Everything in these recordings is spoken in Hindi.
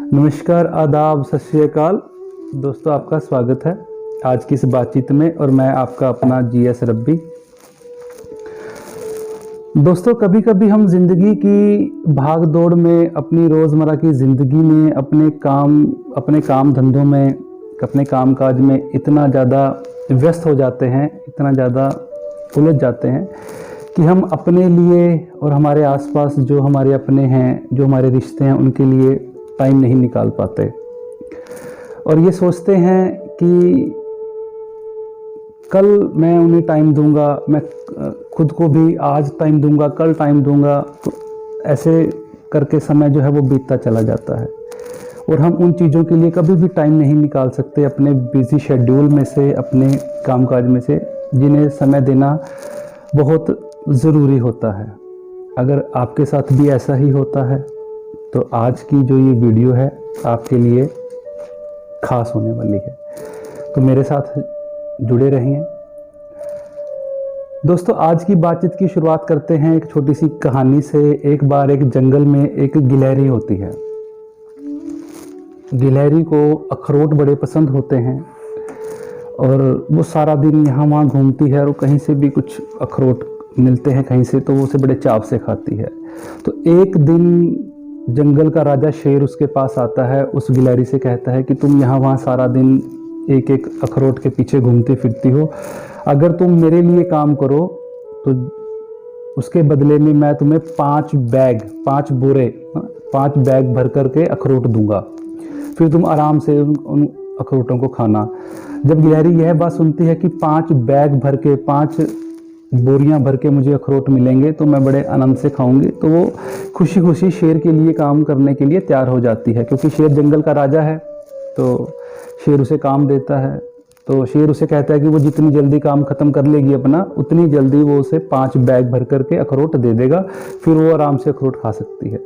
नमस्कार, आदाब, सत श्री अकाल। दोस्तों, आपका स्वागत है आज की इस बातचीत में और मैं आपका अपना जीएस रब्बी। दोस्तों, कभी कभी हम जिंदगी की भाग दौड़ में, अपनी रोज़मर्रा की ज़िंदगी में, अपने काम धंधों में, अपने काम काज में इतना ज़्यादा व्यस्त हो जाते हैं, इतना ज़्यादा उलझ जाते हैं कि हम अपने लिए और हमारे आसपास जो हमारे अपने हैं, जो हमारे रिश्ते हैं, उनके लिए टाइम नहीं निकाल पाते और ये सोचते हैं कि कल मैं उन्हें टाइम दूंगा, मैं खुद को भी आज टाइम दूंगा, कल टाइम दूंगा। तो ऐसे करके समय जो है वो बीतता चला जाता है और हम उन चीज़ों के लिए कभी भी टाइम नहीं निकाल सकते अपने बिजी शेड्यूल में से, अपने कामकाज में से, जिन्हें समय देना बहुत ज़रूरी होता है। अगर आपके साथ भी ऐसा ही होता है तो आज की जो ये वीडियो है आपके लिए खास होने वाली है, तो मेरे साथ जुड़े रहिए। दोस्तों, आज की बातचीत की शुरुआत करते हैं एक छोटी सी कहानी से। एक बार एक जंगल में एक गिलहरी होती है। गिलहरी को अखरोट बड़े पसंद होते हैं और वो सारा दिन यहाँ वहाँ घूमती है और कहीं से भी कुछ अखरोट मिलते हैं कहीं से, तो वो उसे बड़े चाव से खाती है। तो एक दिन जंगल का राजा शेर उसके पास आता है, उस गिलहरी से कहता है कि तुम यहाँ वहाँ सारा दिन एक एक अखरोट के पीछे घूमती फिरती हो, अगर तुम मेरे लिए काम करो तो उसके बदले में मैं तुम्हें 5 बैग भर करके अखरोट दूंगा, फिर तुम आराम से उन अखरोटों को खाना। जब गिलहरी यह बात सुनती है कि 5 बोरियां भर के मुझे अखरोट मिलेंगे तो मैं बड़े आनंद से खाऊंगी, तो वो खुशी खुशी शेर के लिए काम करने के लिए तैयार हो जाती है। क्योंकि शेर जंगल का राजा है तो शेर उसे काम देता है। तो शेर उसे कहता है कि वो जितनी जल्दी काम ख़त्म कर लेगी अपना, उतनी जल्दी वो उसे 5 बैग भर करके अखरोट दे देगा, फिर वो आराम से अखरोट खा सकती है।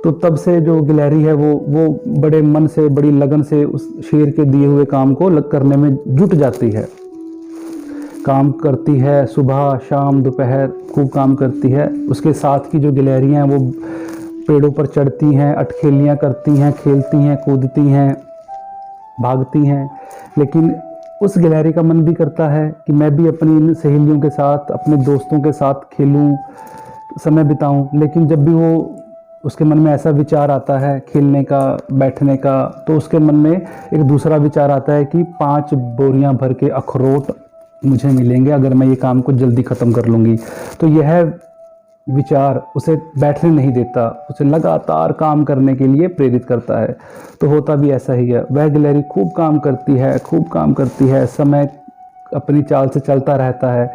तो तब से जो गिलहरी है वो बड़े मन से, बड़ी लगन से उस शेर के दिए हुए काम को करने में जुट जाती है। काम करती है, सुबह शाम दोपहर खूब काम करती है। उसके साथ की जो गिलहरियाँ हैं वो पेड़ों पर चढ़ती हैं, अटखेलियाँ करती हैं, खेलती हैं, कूदती हैं, भागती हैं। लेकिन उस गिलहरी का मन भी करता है कि मैं भी अपनी सहेलियों के साथ, अपने दोस्तों के साथ खेलूं, समय बिताऊं। लेकिन जब भी वो उसके मन में ऐसा विचार आता है खेलने का, बैठने का, तो उसके मन में एक दूसरा विचार आता है कि 5 बोरियां भर के अखरोट मुझे मिलेंगे अगर मैं ये काम को जल्दी ख़त्म कर लूँगी। तो यह विचार उसे बैठने नहीं देता, उसे लगातार काम करने के लिए प्रेरित करता है। तो होता भी ऐसा ही है। वह गिलहरी खूब काम करती है, समय अपनी चाल से चलता रहता है।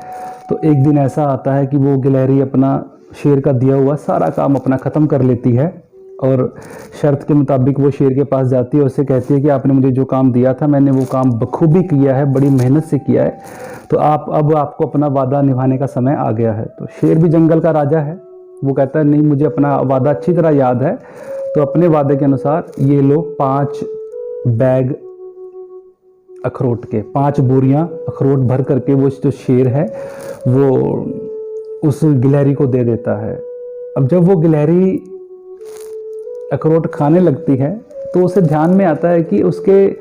तो एक दिन ऐसा आता है कि वो गिलहरी अपना शेर का दिया हुआ सारा काम अपना ख़त्म कर लेती है और शर्त के मुताबिक वो शेर के पास जाती है और उससे कहती है कि आपने मुझे जो काम दिया था, मैंने वो काम बखूबी किया है, बड़ी मेहनत से किया है, तो अब आपको अपना वादा निभाने का समय आ गया है। तो शेर भी जंगल का राजा है, वो कहता है नहीं, मुझे अपना वादा अच्छी तरह याद है। तो अपने वादे के अनुसार ये लोग 5 बैग अखरोट के, 5 बोरियां अखरोट भर करके वो जो शेर है वो उस गिलहरी को दे देता है। अब जब वो गिलहरी अखरोट खाने लगती है तो उसे ध्यान में आता है कि उसके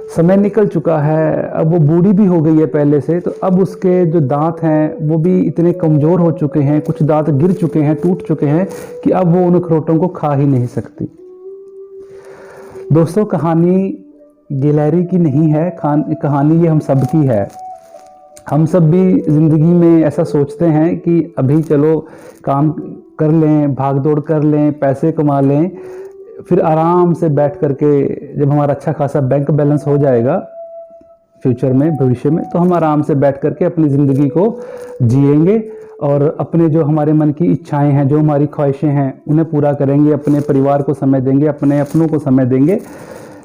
समय निकल चुका है, अब वो बूढ़ी भी हो गई है पहले से। तो अब उसके जो दांत हैं वो भी इतने कमज़ोर हो चुके हैं, कुछ दांत गिर चुके हैं, टूट चुके हैं कि अब वो उन अखरोटों को खा ही नहीं सकती। दोस्तों, कहानी गिलहरी की नहीं है, कहानी ये हम सब की है। हम सब भी ज़िंदगी में ऐसा सोचते हैं कि अभी चलो काम कर लें, भाग दौड़ कर लें, पैसे कमा लें, फिर आराम से बैठ करके जब हमारा अच्छा खासा बैंक बैलेंस हो जाएगा फ्यूचर में, भविष्य में, तो हम आराम से बैठ करके अपनी ज़िंदगी को जिएंगे और अपने जो हमारे मन की इच्छाएं हैं, जो हमारी ख्वाहिशें हैं, उन्हें पूरा करेंगे, अपने परिवार को समय देंगे, अपने अपनों को समय देंगे।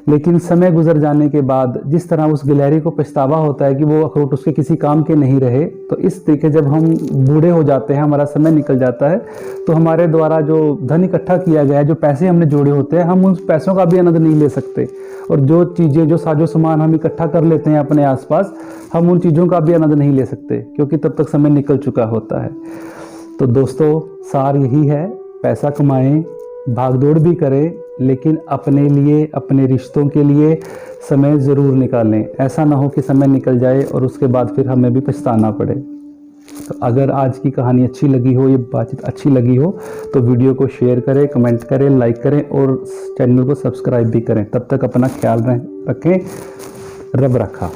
लेकिन समय गुजर जाने के बाद जिस तरह उस गिलहरी को पछतावा होता है कि वो अखरोट उसके किसी काम के नहीं रहे, तो इस तरीके जब हम बूढ़े हो जाते हैं, हमारा समय निकल जाता है, तो हमारे द्वारा जो धन इकट्ठा किया गया है, जो पैसे हमने जोड़े होते हैं, हम उन पैसों का भी आनंद नहीं ले सकते। और जो चीज़ें, जो साजो सामान हम इकट्ठा कर लेते हैं अपने आसपास, हम उन चीज़ों का भी आनंद नहीं ले सकते क्योंकि तब तक समय निकल चुका होता है। तो दोस्तों, सार यही है, पैसा कमाएं, भागदौड़ भी करें, लेकिन अपने लिए, अपने रिश्तों के लिए समय ज़रूर निकालें। ऐसा ना हो कि समय निकल जाए और उसके बाद फिर हमें भी पछताना पड़े। तो अगर आज की कहानी अच्छी लगी हो, ये बातचीत अच्छी लगी हो, तो वीडियो को शेयर करें, कमेंट करें, लाइक करें और चैनल को सब्सक्राइब भी करें। तब तक अपना ख्याल रखें। रब रखा।